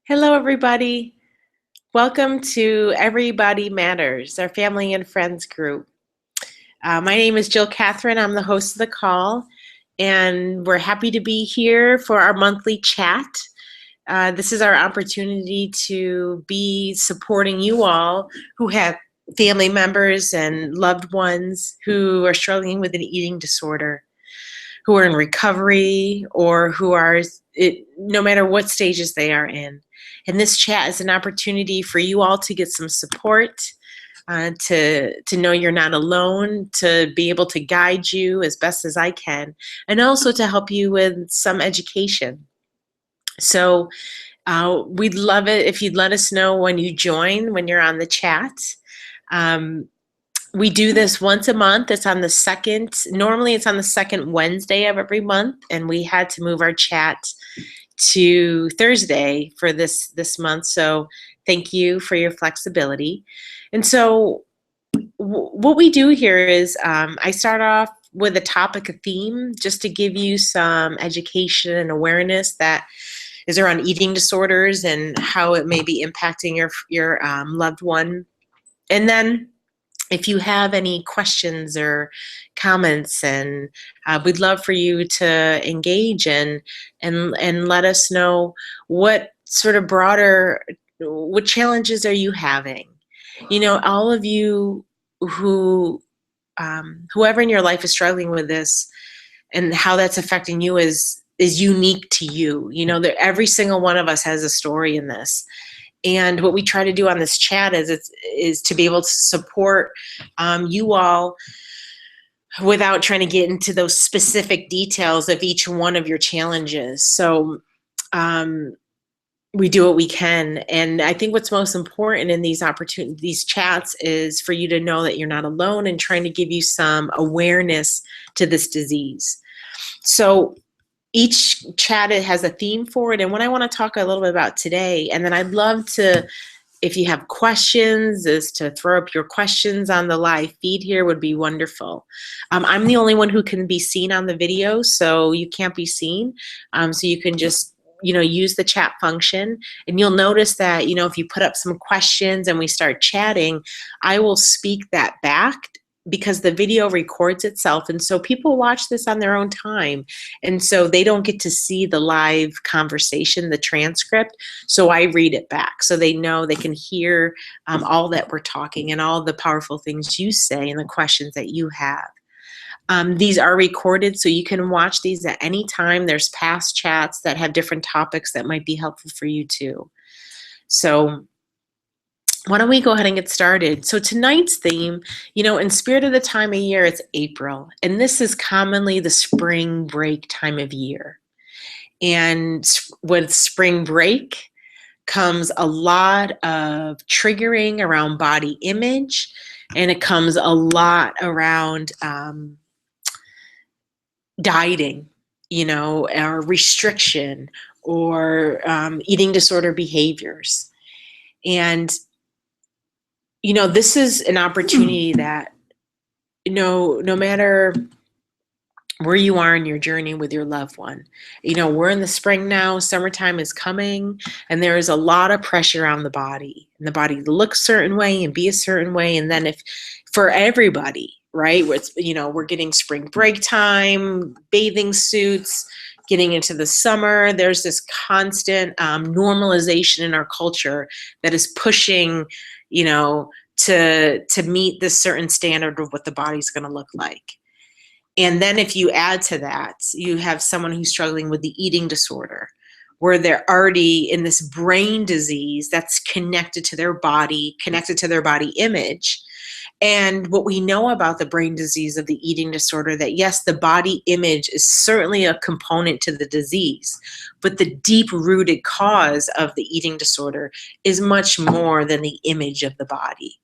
Hello, everybody. Welcome to Everybody Matters, our family and friends group. My name is Jill Catherine. I'm the host of the call, and we're happy to be here for our monthly chat. This is our opportunity to be supporting you all who have family members and loved ones who are struggling with an eating disorder, who are in recovery, or who are, no matter what stages they are in. And this chat is an opportunity for you all to get some support, to know you're not alone, to be able to guide you as best as I can, and also to help you with some education. So we'd love it if you'd let us know when you join, when you're on the chat. We do this once a month. Normally it's on the second Wednesday of every month, and we had to move our chat to Thursday for this month. So thank you for your flexibility. And so what we do here is I start off with a topic, a theme, just to give you some education and awareness that is around eating disorders and how it may be impacting your loved one. And then if you have any questions or comments, and we'd love for you to engage and let us know what challenges are you having. All of you who whoever in your life is struggling with this and how that's affecting you is unique to you. Every single one of us has a story in this. And what we try to do on this chat is to be able to support you all without trying to get into those specific details of each one of your challenges. So we do what we can. And I think what's most important in these chats is for you to know that you're not alone, and trying to give you some awareness to this disease. So each chat has a theme for it, and what I want to talk a little bit about today, and then I'd love to, if you have questions, is to throw up your questions on the live feed here would be wonderful. I'm the only one who can be seen on the video, so you can't be seen. So you can just use the chat function, and you'll notice that if you put up some questions and we start chatting, I will speak that back, because the video records itself, and so people watch this on their own time, and so they don't get to see the live conversation, the transcript. So I read it back, so they know, they can hear all that we're talking and all the powerful things you say and the questions that you have. These are recorded, so you can watch these at any time. There's past chats that have different topics that might be helpful for you too. So why don't we go ahead and get started? So tonight's theme, in spirit of the time of year, it's April, and this is commonly the spring break time of year. And with spring break comes a lot of triggering around body image, and it comes a lot around dieting, or restriction, or eating disorder behaviors. And this is an opportunity that, no matter where you are in your journey with your loved one, we're in the spring now, summertime is coming, and there is a lot of pressure on the body, and the body to look a certain way and be a certain way. And then for everybody, right, we're getting spring break time, bathing suits, getting into the summer, there's this constant normalization in our culture that is pushing, to meet this certain standard of what the body's going to look like. And then if you add to that, you have someone who's struggling with the eating disorder, where they're already in this brain disease that's connected to their body image. And what we know about the brain disease of the eating disorder, that yes, the body image is certainly a component to the disease, but the deep-rooted cause of the eating disorder is much more than the image of the body.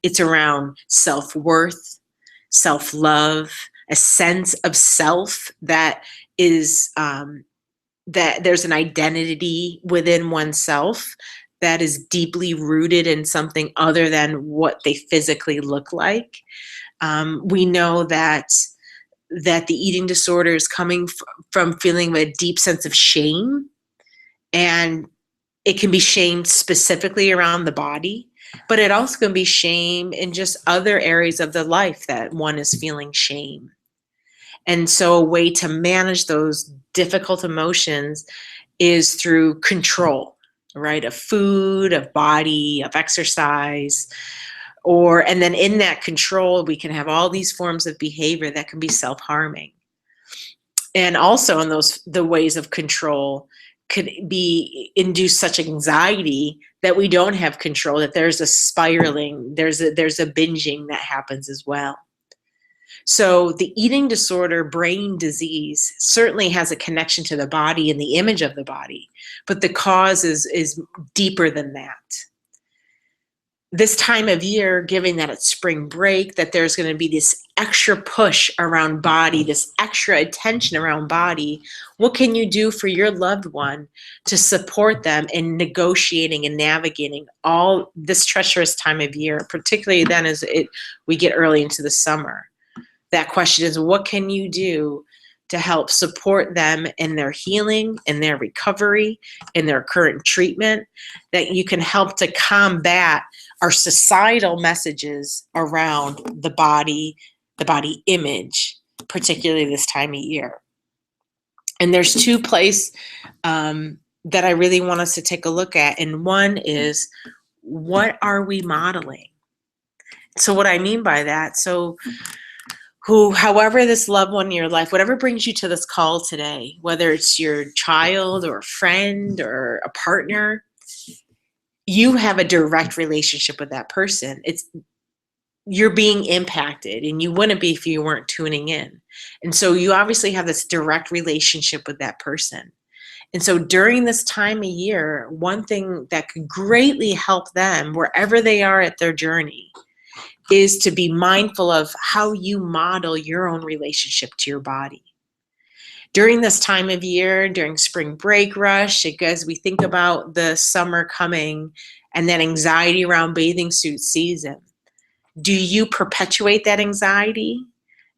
It's around self-worth, self-love, a sense of self that is that there's an identity within oneself that is deeply rooted in something other than what they physically look like. We know that the eating disorder is coming from feeling a deep sense of shame, and It can be shame specifically around the body, but it also can be shame in just other areas of the life that one is feeling shame. And so a way to manage those difficult emotions is through control, right? Of food, of body, of exercise, and then in that control, we can have all these forms of behavior that can be self-harming. And also in the ways of control could be induce such anxiety that we don't have control, that there's a spiraling, there's a binging that happens as well. So the eating disorder brain disease certainly has a connection to the body and the image of the body, but the cause is deeper than that. This time of year, given that it's spring break, that there's going to be this extra push around body, this extra attention around body, what can you do for your loved one to support them in negotiating and navigating all this treacherous time of year, particularly then as we get early into the summer? That question is, what can you do to help support them in their healing, in their recovery, in their current treatment, that you can help to combat our societal messages around the body image, particularly this time of year. And there's two places that I really want us to take a look at. And one is, what are we modeling? So what I mean by that, however this loved one in your life, whatever brings you to this call today, whether it's your child or a friend or a partner, you have a direct relationship with that person. You're being impacted, and you wouldn't be if you weren't tuning in. And so you obviously have this direct relationship with that person. And so during this time of year, one thing that could greatly help them wherever they are at their journey is to be mindful of how you model your own relationship to your body. During this time of year, during spring break rush, as we think about the summer coming and that anxiety around bathing suit season, do you perpetuate that anxiety?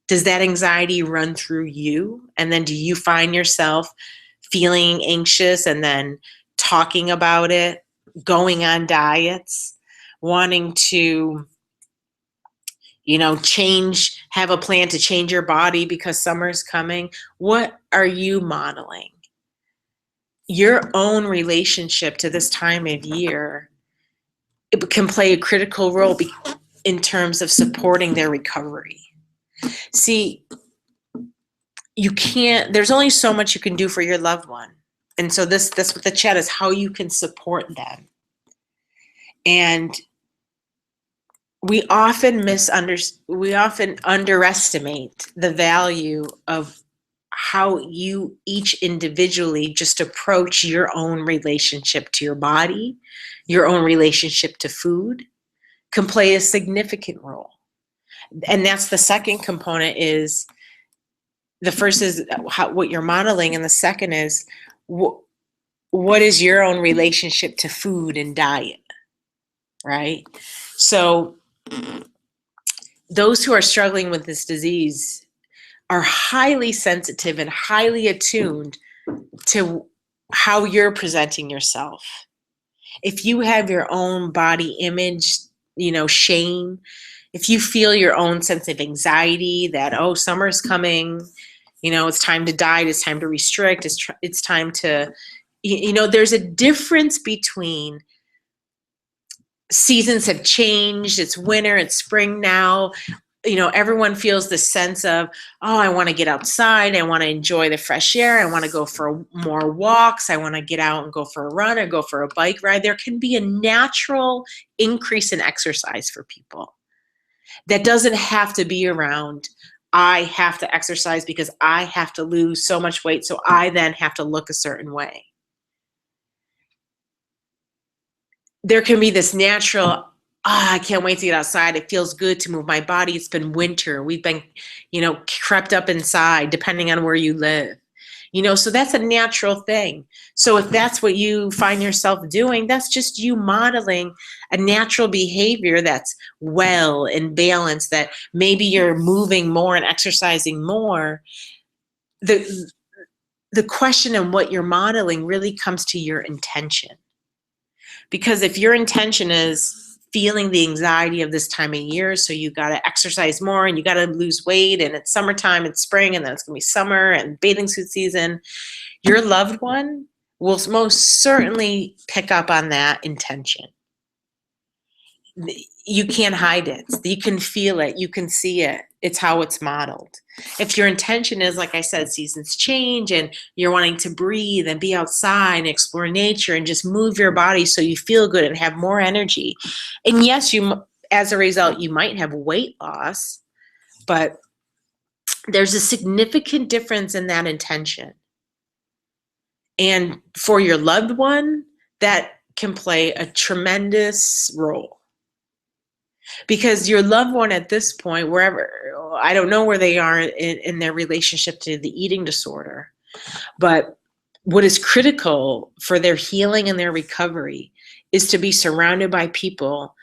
Does that anxiety run through you? And then do you find yourself feeling anxious and then talking about it, going on diets, wanting to have a plan to change your body because summer's coming? What are you modeling? Your own relationship to this time of year, it can play a critical role in terms of supporting their recovery. See, there's only so much you can do for your loved one. And so this with the chat is how you can support them. And we often underestimate the value of how you each individually just approach your own relationship to your body, your own relationship to food, can play a significant role. And that's the second component. Is the first is what you're modeling, and the second is what is your own relationship to food and diet, right? So those who are struggling with this disease are highly sensitive and highly attuned to how you're presenting yourself. If you have your own body image, shame, if you feel your own sense of anxiety that, oh, summer's coming, it's time to diet, it's time to restrict, it's time to, there's a difference between seasons have changed, it's winter, it's spring now. Everyone feels the sense of, oh, I want to get outside, I want to enjoy the fresh air, I want to go for more walks, I want to get out and go for a run or go for a bike ride. There can be a natural increase in exercise for people. That doesn't have to be around, I have to exercise because I have to lose so much weight, so I then have to look a certain way. There can be this natural, I can't wait to get outside. It feels good to move my body. It's been winter. We've been, crept up inside, depending on where you live. So that's a natural thing. So if that's what you find yourself doing, that's just you modeling a natural behavior that's well and balanced, that maybe you're moving more and exercising more. The question of what you're modeling really comes to your intention. Because if your intention is feeling the anxiety of this time of year, so you got to exercise more and you got to lose weight, and it's summertime, it's spring, and then it's going to be summer and bathing suit season, your loved one will most certainly pick up on that intention. You can't hide it. You can feel it. You can see it. It's how it's modeled. If your intention is, like I said, seasons change and you're wanting to breathe and be outside and explore nature and just move your body so you feel good and have more energy. And yes, as a result, you might have weight loss, but there's a significant difference in that intention. And for your loved one, that can play a tremendous role. Because your loved one at this point, wherever, I don't know where they are in their relationship to the eating disorder, but what is critical for their healing and their recovery is to be surrounded by people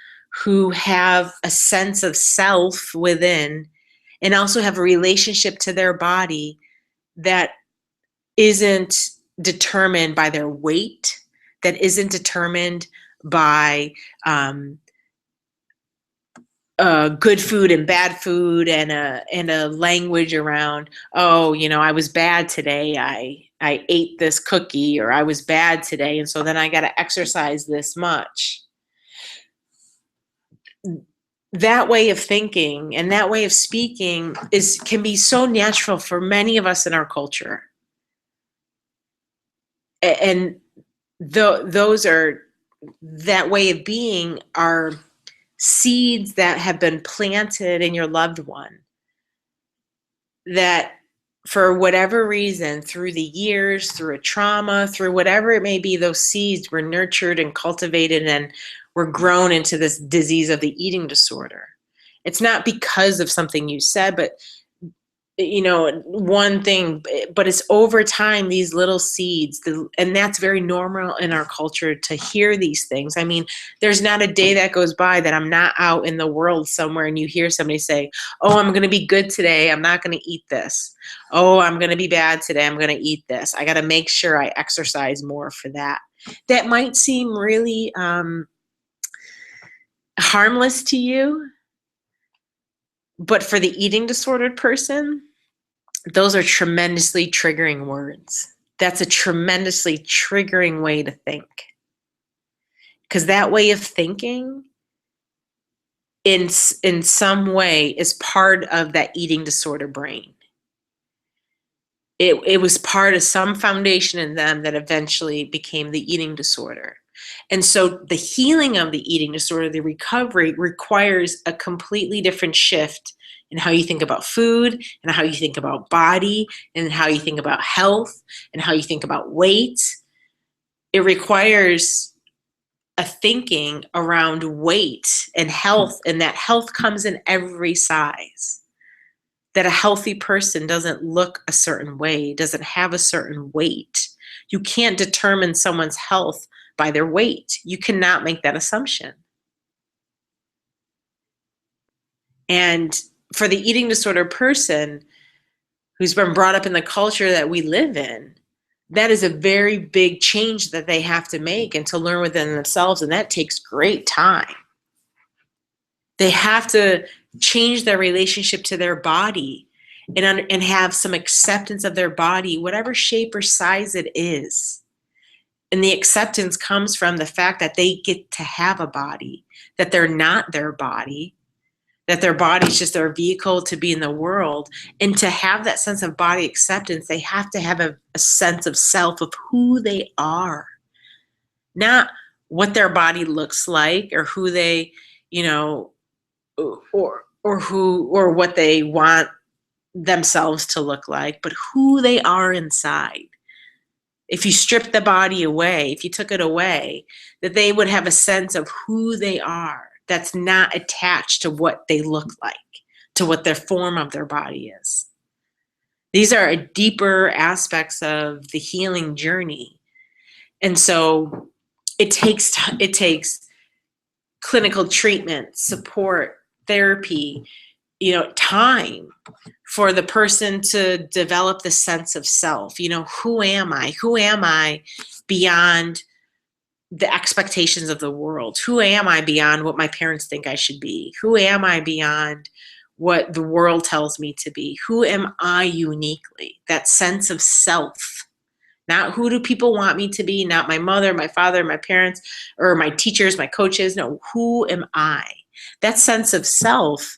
who have a sense of self within and also have a relationship to their body that isn't determined by their weight, that isn't determined by good food and bad food and a language around, oh, I was bad today. I ate this cookie, or I was bad today, and so then I got to exercise this much. That way of thinking and that way of speaking can be so natural for many of us in our culture. And those are, that way of being are seeds that have been planted in your loved one that, for whatever reason, through the years, through a trauma, through whatever it may be, those seeds were nurtured and cultivated and were grown into this disease of the eating disorder. It's not because of something you said, but one thing, but it's over time, these little seeds, and that's very normal in our culture to hear these things. I mean, there's not a day that goes by that I'm not out in the world somewhere and you hear somebody say, oh, I'm going to be good today, I'm not going to eat this. Oh, I'm going to be bad today, I'm going to eat this. I got to make sure I exercise more for that. That might seem really harmless to you, but for the eating disordered person, those are tremendously triggering words. That's a tremendously triggering way to think. Because that way of thinking in some way is part of that eating disorder brain. It was part of some foundation in them that eventually became the eating disorder. And so the healing of the eating disorder, the recovery, requires a completely different shift in how you think about food, and how you think about body, and how you think about health, and how you think about weight. It requires a thinking around weight and health, and that health comes in every size. That a healthy person doesn't look a certain way, doesn't have a certain weight. You can't determine someone's health by their weight. You cannot make that assumption. And for the eating disorder person who's been brought up in the culture that we live in, that is a very big change that they have to make and to learn within themselves, and that takes great time. They have to change their relationship to their body and have some acceptance of their body, whatever shape or size it is. And the acceptance comes from the fact that they get to have a body, that they're not their body, that their body is just their vehicle to be in the world. And to have that sense of body acceptance, they have to have a sense of self, of who they are. Not what their body looks like, or who they, or what they want themselves to look like, but who they are inside. If you strip the body away, if you took it away, that they would have a sense of who they are that's not attached to what they look like, to what their form of their body is. These are deeper aspects of the healing journey. And so it takes clinical treatment, support, therapy, time for the person to develop the sense of self. Who am I? Who am I beyond the expectations of the world. Who am I beyond what my parents think I should be? Who am I beyond what the world tells me to be? Who am I uniquely? That sense of self. Not who do people want me to be, not my mother, my father, my parents, or my teachers, my coaches. No, who am I? That sense of self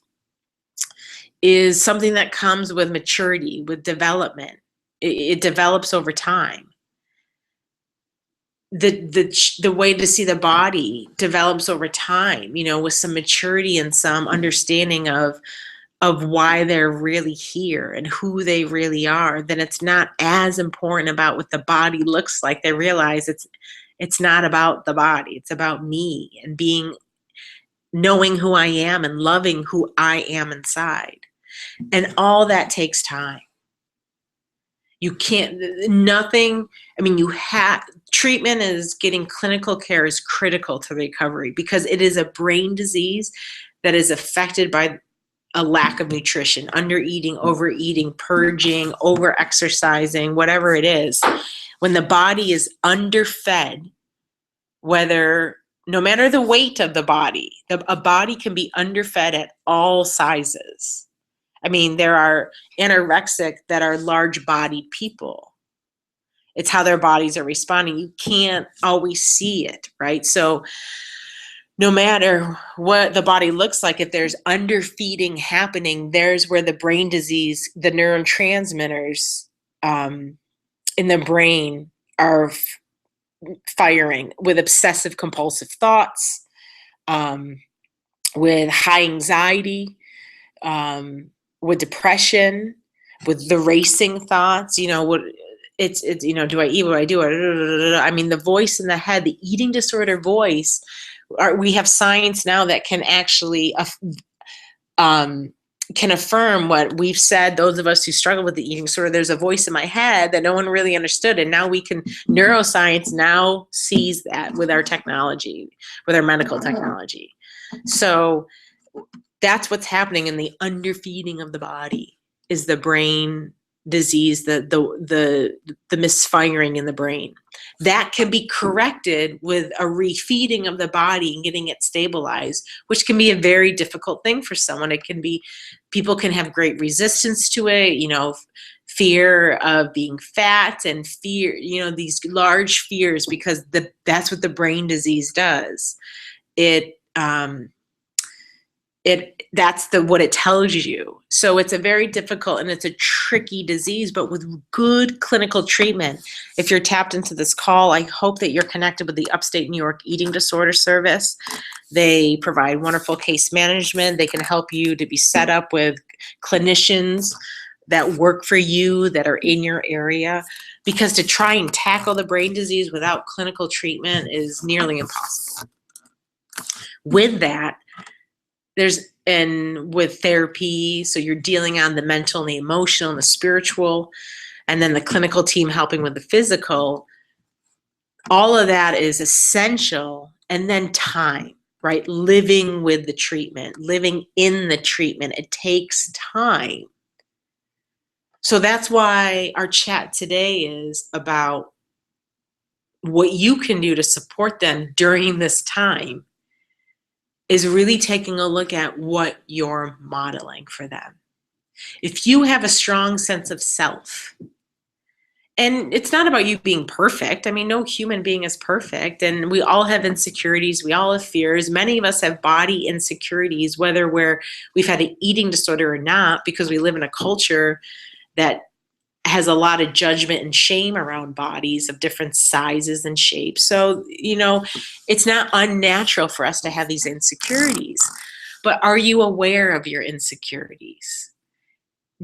is something that comes with maturity, with development. It develops over time. The way to see the body develops over time, with some maturity and some understanding of why they're really here and who they really are. Then it's not as important about what the body looks like. They realize it's not about the body. It's about me and knowing who I am and loving who I am inside. And all that takes time. You can't, nothing, treatment is getting clinical care is critical to recovery because it is a brain disease that is affected by a lack of nutrition, undereating, overeating, purging, over-exercising, whatever it is. When the body is underfed, no matter the weight of the body, a body can be underfed at all sizes. There are anorexic that are large-bodied people. It's how their bodies are responding. You can't always see it, right? So no matter what the body looks like, if there's underfeeding happening, there's where the brain disease, the neurotransmitters in the brain are firing with obsessive compulsive thoughts, with high anxiety, with depression, with the racing thoughts, do I eat what I do? The voice in the head, the eating disorder voice, we have science now that can actually can affirm what we've said. Those of us who struggle with the eating disorder, there's a voice in my head that no one really understood. And now neuroscience now sees that with our technology, with our medical technology. So that's what's happening in the underfeeding of the body is the brain disease, the misfiring in the brain. That can be corrected with a refeeding of the body and getting it stabilized, which can be a very difficult thing for someone. People can have great resistance to it, fear of being fat and fear, these large fears, because that's what the brain disease does. That's what it tells you. So it's a very difficult and it's a tricky disease, but with good clinical treatment. If you're tapped into this call, I hope that you're connected with the Upstate New York Eating Disorder Service. They provide wonderful case management. They can help you to be set up with clinicians that work for you, that are in your area, because to try and tackle the brain disease without clinical treatment is nearly impossible. With that, with therapy, so you're dealing on the mental and the emotional and the spiritual, and then the clinical team helping with the physical, all of that is essential. And then time, right? Living with the treatment, living in the treatment, it takes time. So that's why our chat today is about what you can do to support them during this time, is really taking a look at what you're modeling for them. If you have a strong sense of self, and it's not about you being perfect. No human being is perfect, and we all have insecurities. We all have fears. Many of us have body insecurities, whether we've had an eating disorder or not, because we live in a culture that has a lot of judgment and shame around bodies of different sizes and shapes. So, it's not unnatural for us to have these insecurities. But are you aware of your insecurities?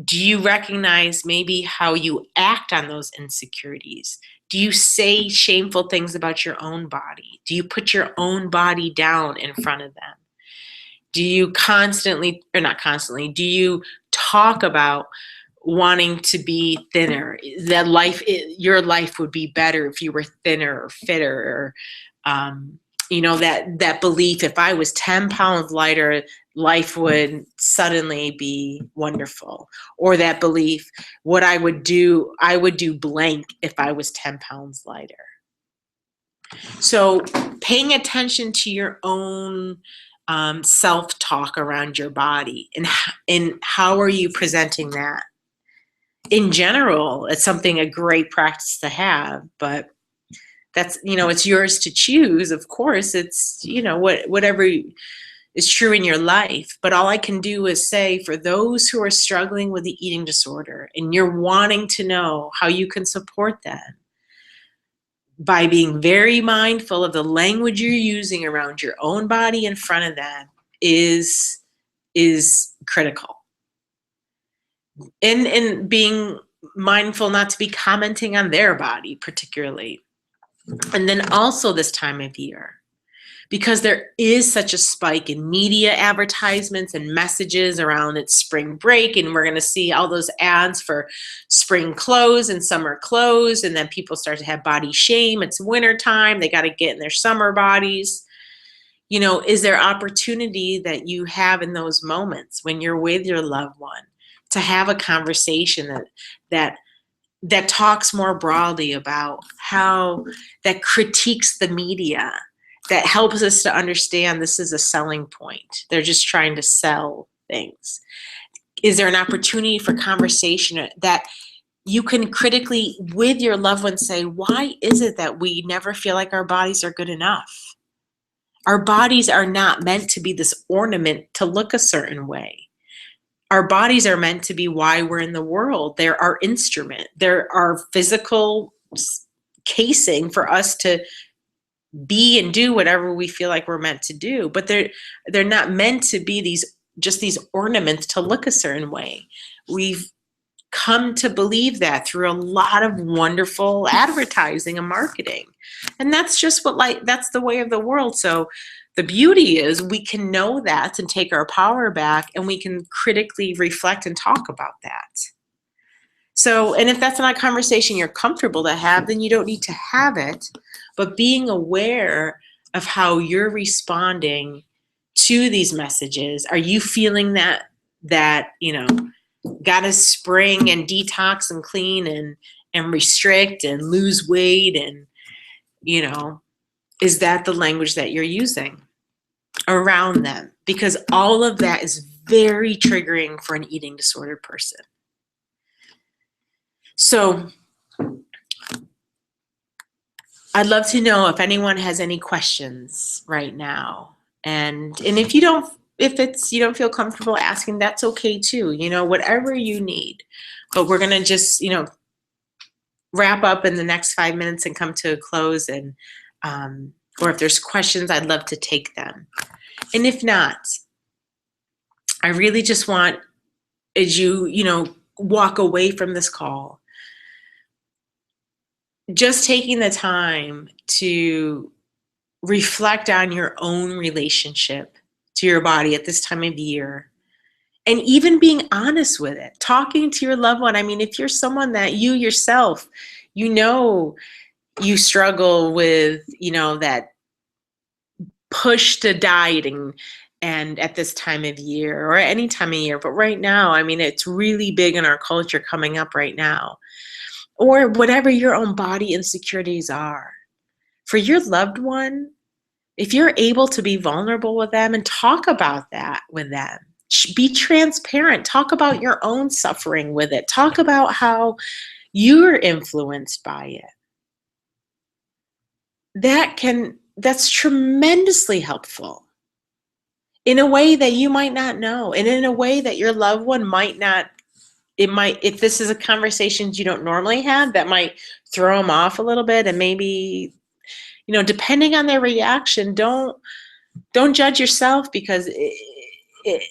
Do you recognize maybe how you act on those insecurities? Do you say shameful things about your own body? Do you put your own body down in front of them? Do you do you talk about wanting to be thinner, that your life would be better if you were thinner or fitter, or that belief, if I was 10 pounds lighter, life would suddenly be wonderful, or that belief, I would do blank if I was 10 pounds lighter. So paying attention to your own self-talk around your body, and how are you presenting that? In general, it's something, a great practice to have, but that's, it's yours to choose. Of course, it's, whatever is true in your life. But all I can do is say, for those who are struggling with the eating disorder and you're wanting to know how you can support them, by being very mindful of the language you're using around your own body in front of them is critical. And being mindful not to be commenting on their body particularly. And then also this time of year, because there is such a spike in media advertisements and messages around it's spring break, and we're going to see all those ads for spring clothes and summer clothes, and then people start to have body shame. It's winter time, they got to get in their summer bodies. Is there opportunity that you have in those moments when you're with your loved one to have a conversation that talks more broadly about how that critiques the media, that helps us to understand this is a selling point. They're just trying to sell things. Is there an opportunity for conversation that you can critically, with your loved one, say, why is it that we never feel like our bodies are good enough? Our bodies are not meant to be this ornament to look a certain way. Our bodies are meant to be why we're in the world. They're our instrument. They're our physical casing for us to be and do whatever we feel like we're meant to do. But they're not meant to be these ornaments to look a certain way. We've come to believe that through a lot of wonderful advertising and marketing. And that's just that's the way of the world. So the beauty is we can know that and take our power back, and we can critically reflect and talk about that. So, and if that's not a conversation you're comfortable to have, then you don't need to have it. But being aware of how you're responding to these messages. Are you feeling that gotta spring and detox and clean and restrict and lose weight, and is that the language that you're using around them? Because all of that is very triggering for an eating disorder person. So I'd love to know if anyone has any questions right now. And if you don't feel comfortable asking, that's okay too. Whatever you need. But we're gonna just, wrap up in the next 5 minutes and come to a close. And or if there's questions, I'd love to take them. And if not, I really just want, as you walk away from this call, just taking the time to reflect on your own relationship to your body at this time of year, and even being honest with it, talking to your loved one. I mean, if you're someone that you yourself, you struggle with, that push to dieting, and at this time of year or any time of year, but right now, I mean, it's really big in our culture coming up right now, or whatever your own body insecurities are. For your loved one, if you're able to be vulnerable with them and talk about that with them, be transparent, talk about your own suffering with it, talk about how you're influenced by it. That's tremendously helpful in a way that you might not know, and in a way that your loved one might not. If this is a conversation you don't normally have, that might throw them off a little bit, and maybe, depending on their reaction, don't judge yourself, because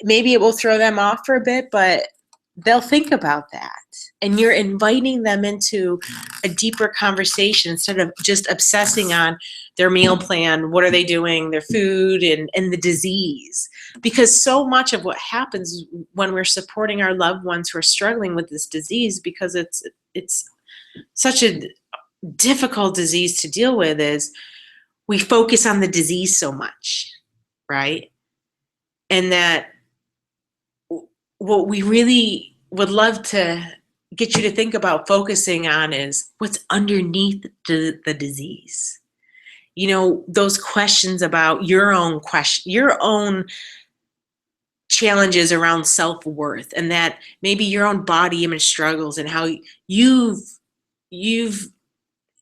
maybe it will throw them off for a bit, but they'll think about that. And you're inviting them into a deeper conversation instead of just obsessing on their meal plan, what are they doing, their food, and the disease. Because so much of what happens when we're supporting our loved ones who are struggling with this disease, because it's such a difficult disease to deal with, is we focus on the disease so much, right? And that what we really would love to get you to think about focusing on is what's underneath the disease. those questions about your own challenges around self-worth, and that maybe your own body image struggles, and how you've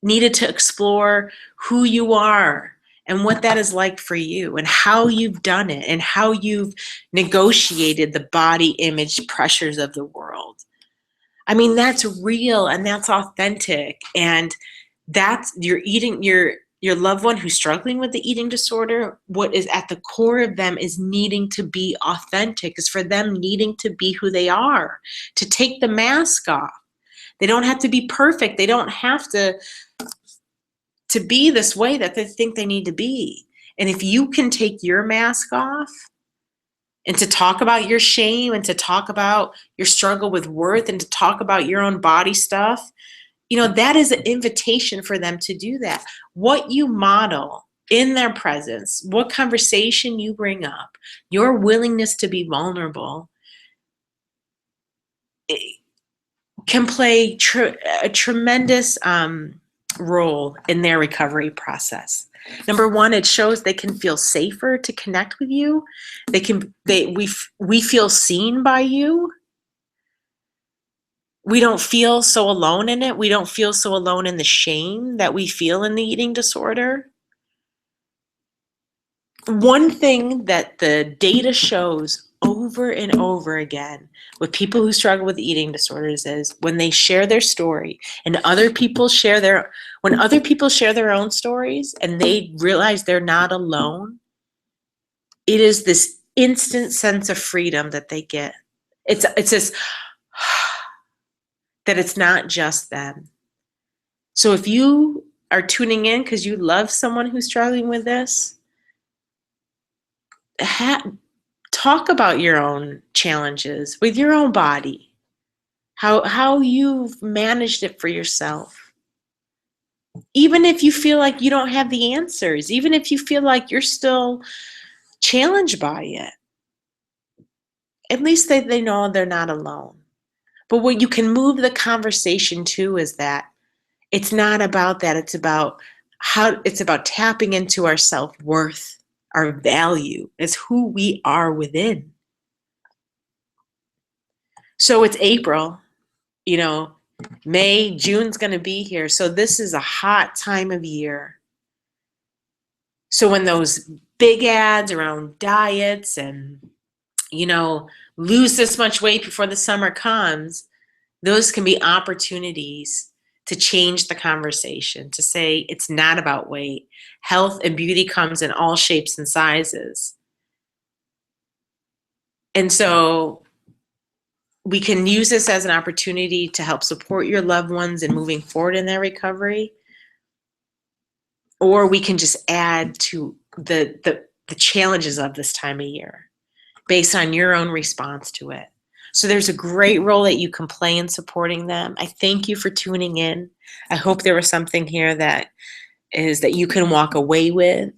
needed to explore who you are and what that is like for you, and how you've done it, and how you've negotiated the body image pressures of the world. I mean, that's real and that's authentic, and that's your loved one who's struggling with the eating disorder. What is at the core of them is needing to be authentic, is for them needing to be who they are, to take the mask off. They don't have to be perfect. They don't have to be this way that they think they need to be. And if you can take your mask off and to talk about your shame, and to talk about your struggle with worth, and to talk about your own body stuff, that is an invitation for them to do that. What you model in their presence, what conversation you bring up, your willingness to be vulnerable, can play a tremendous role in their recovery process. Number one, it shows they can feel safer to connect with you. We feel seen by you. We don't feel so alone in it. We don't feel so alone in the shame that we feel in the eating disorder. One thing that the data shows over and over again with people who struggle with eating disorders is when they share their story, and when other people share their own stories, and they realize they're not alone, it is this instant sense of freedom that they get. It's this that it's not just them. So if you are tuning in because you love someone who's struggling with this, talk about your own challenges with your own body, how you've managed it for yourself. Even if you feel like you don't have the answers, even if you feel like you're still challenged by it, at least they know they're not alone. But what you can move the conversation to is that it's not about that. It's about tapping into our self-worth, our value as who we are within. So it's April, May, June's going to be here. So this is a hot time of year. So when those big ads around diets and, lose this much weight before the summer comes, those can be opportunities to change the conversation, to say it's not about weight. Health and beauty comes in all shapes and sizes. And so we can use this as an opportunity to help support your loved ones in moving forward in their recovery. Or we can just add to the challenges of this time of year based on your own response to it. So there's a great role that you can play in supporting them. I thank you for tuning in. I hope there was something here that you can walk away with.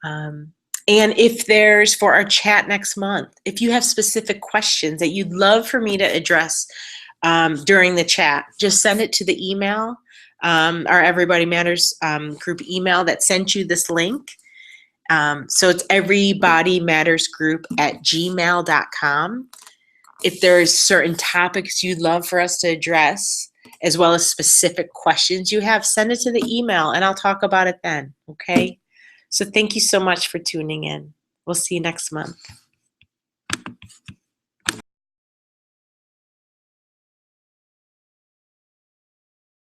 And if there's, for our chat next month, if you have specific questions that you'd love for me to address during the chat, just send it to the email, our Everybody Matters group email that sent you this link. So it's everybodymattersgroup@gmail.com. If there's certain topics you'd love for us to address, as well as specific questions you have, send it to the email and I'll talk about it then, okay? So thank you so much for tuning in. We'll see you next month.